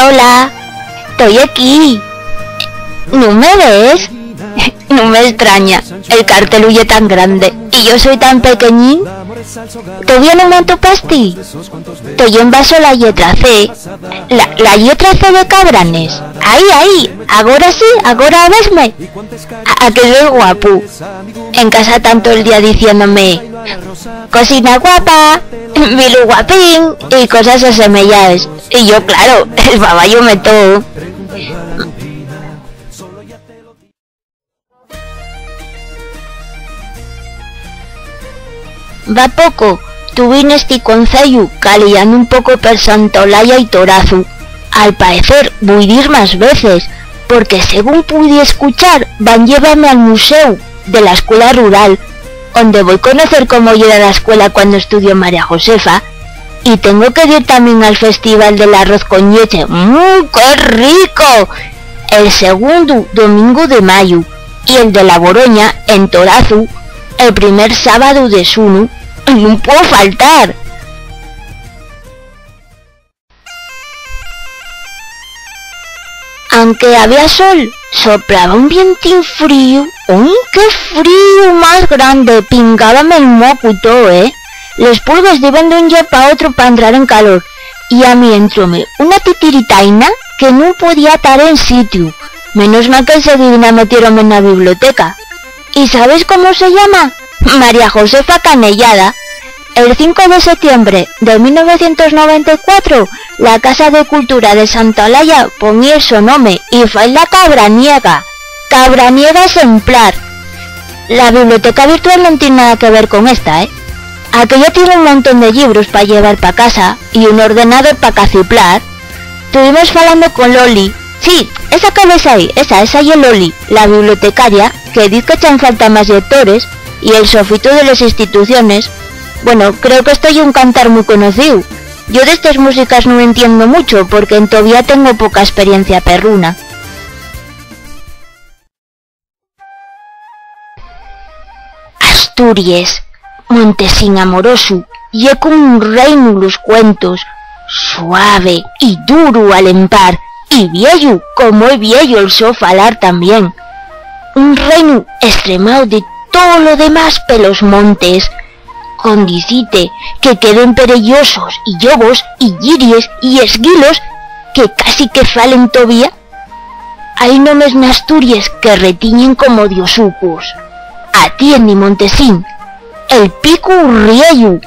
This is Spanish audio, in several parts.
Hola, estoy aquí. ¿No me ves? No me extraña, el cartel huye tan grande y yo soy tan pequeñín. ¿Todavía no monto pasti? Estoy en vaso la letra C. La letra C de Cabranes. Ahí, ahora sí, ahora vesme. A que soy guapo. En casa tanto el día diciéndome cocina guapa, vilu guapín y cosas asemelladas. Y yo, claro, el baballo me todo. Va poco, tuve en este concello caliando un poco per Santa Olalla y Torazu. Al parecer voy a ir más veces, porque según pude escuchar, van a llevarme al museo de la escuela rural, donde voy a conocer cómo era la escuela cuando estudió María Josefa, y tengo que ir también al festival del arroz con leche. ¡Qué rico! El segundo domingo de mayo, y el de la Boroña en Torazu, el primer sábado de Sunu. No puedo faltar. Aunque había sol, soplaba un vientín frío. ¡Uy, qué frío más grande! Pingábame el moco y todo, ¿eh? Los pulgas iban de un día para otro para entrar en calor. Y a mí entróme una titiritaina que no podía estar en sitio. Menos mal que enseguida metieron en la biblioteca. ¿Y sabes cómo se llama? María Josefa Canellada. El 5 de septiembre de 1994, la Casa de Cultura de Santa Olalla ponía su nombre y fue la Cabraniega exemplar. La biblioteca virtual no tiene nada que ver con esta, ¿eh? Aquella tiene un montón de libros para llevar para casa y un ordenador para caciplar. Estuvimos hablando con Loli. Sí, esa que ves ahí, esa es Loli, la bibliotecaria, que dice que echan falta más lectores, y el sofito de las instituciones. Bueno, creo que estoy un cantar muy conocido. Yo de estas músicas no entiendo mucho, porque todavía tengo poca experiencia perruna. Asturias, Montesín amoroso, y como un reino los cuentos, suave y duro al empar, y viejo, como es viejo el so falar también. Un reino extremado de todo lo demás pelos montes, condicite que queden pereyosos y llobos y giries y esguilos que casi que falen todavía. Hay nomes en Asturias que retiñen como diosucos. Atiende Montesín, el pico Urriellu,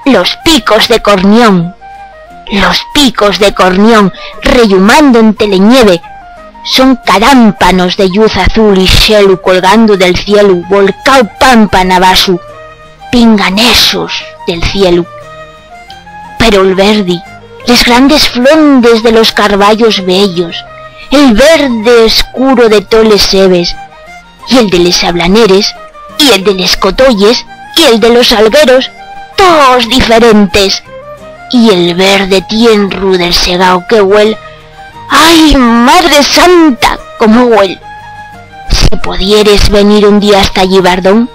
los picos de Cornión. Los picos de Cornión, rellumando en telenieve, son carámpanos de luz azul y xelu colgando del cielo, volcao pámpana vasu, pinganesos del cielo. Pero el verde, les grandes flondes de los carballos bellos, el verde oscuro de toles sebes, y el de les ablaneres, y el de les cotoyes, y el de los algueros, todos diferentes, y el verde tienru del segao que huele. ¡Ay, Madre Santa! ¿Cómo huele? Si pudieres venir un día hasta allí, Bardón,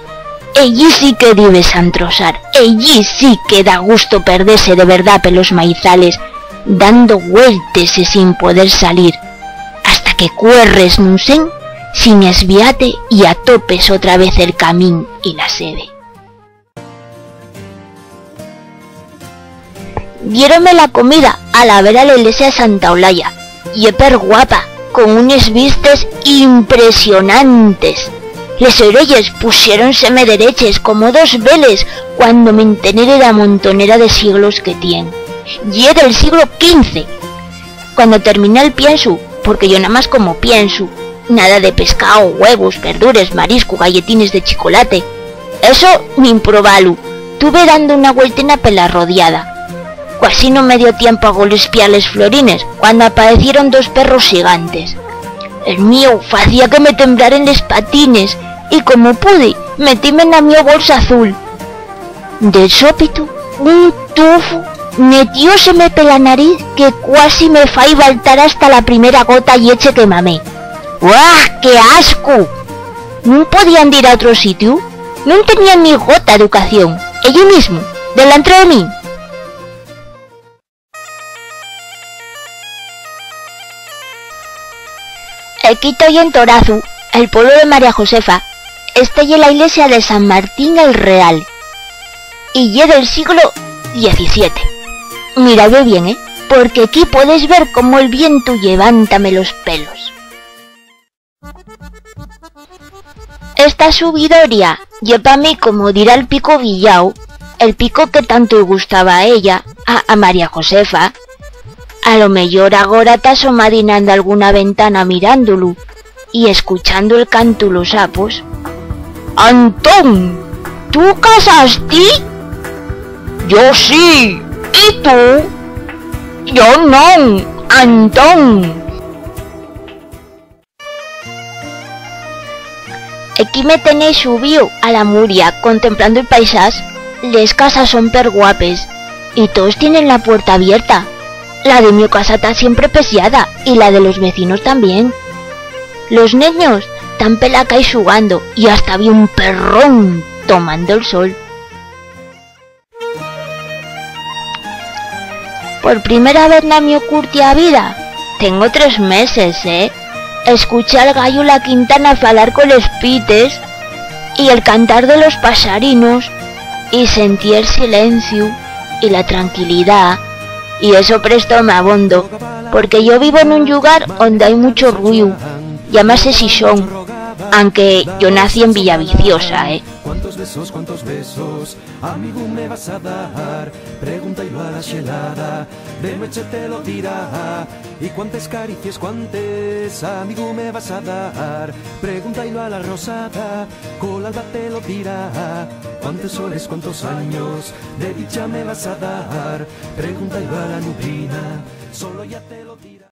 allí sí que debes antrosar, allí sí que da gusto perderse de verdad pelos maizales, dando vueltas y sin poder salir, hasta que cuerres nun sen, sin esviate y atopes otra vez el camín y la sede. Diéronme la comida a la vera la iglesia de Santa Olalla, y per guapa, con unes vistes impresionantes. Les orelles pusiéronseme dereches como dos veles cuando me enteré de la montonera de siglos que tienen. Y es del siglo XV. Cuando terminé el pienso, porque yo nada más como pienso, nada de pescado, huevos, verduras, marisco, galletines de chocolate. Eso ni improbalu. Tuve dando una vueltina pela rodeada. Casi no me dio tiempo a golpear les florines cuando aparecieron dos perros gigantes. El mío hacía que me temblaran les patines y como pude, metíme en la mi bolsa azul. De sópito, un tufo metióseme pela nariz que casi me fai baltar hasta la primera gota leche que mamé. ¡Uah, qué asco! ¿No podían ir a otro sitio? No tenían ni gota de educación. Ellos mismo, delante de mí. Quito y en Torazu, el pueblo de María Josefa, está en la iglesia de San Martín el Real, y es del siglo XVII. Miradlo bien, porque aquí puedes ver cómo el viento levántame los pelos. Esta subidoria lleva a mí, como dirá el pico Villao, el pico que tanto le gustaba a ella, a María Josefa. A lo mejor agora ta asomadinando alguna ventana mirándolo y escuchando el canto los sapos. ¡Antón! ¿Tú casaste? Yo sí. ¿Y tú? Yo no, Antón. Aquí me tenéis subido a la muria contemplando el paisaje. Les casas son perguapes y todos tienen la puerta abierta. La de mi casa está siempre pesiada y la de los vecinos también. Los niños están pelaca y jugando y hasta vi un perrón tomando el sol. Por primera vez en mi curtia vida, tengo 3 meses, escuché al gallo la Quintana falar con los pites y el cantar de los pasarinos y sentí el silencio y la tranquilidad y eso presto me abondo, porque yo vivo en un lugar donde hay mucho ruido, llámase Sison, aunque yo nací en Villaviciosa, ¿Cuántos besos, amigo, me vas a dar? Pregúntalo a la xelada, de noche te lo dirá. Y cuántas caricias, cuántas, amigo, me vas a dar? Pregúntalo a la rosada, con la alba te lo dirá. Cuántos soles, cuántos años, de dicha me vas a dar? Pregúntalo a la nublina, solo ya te lo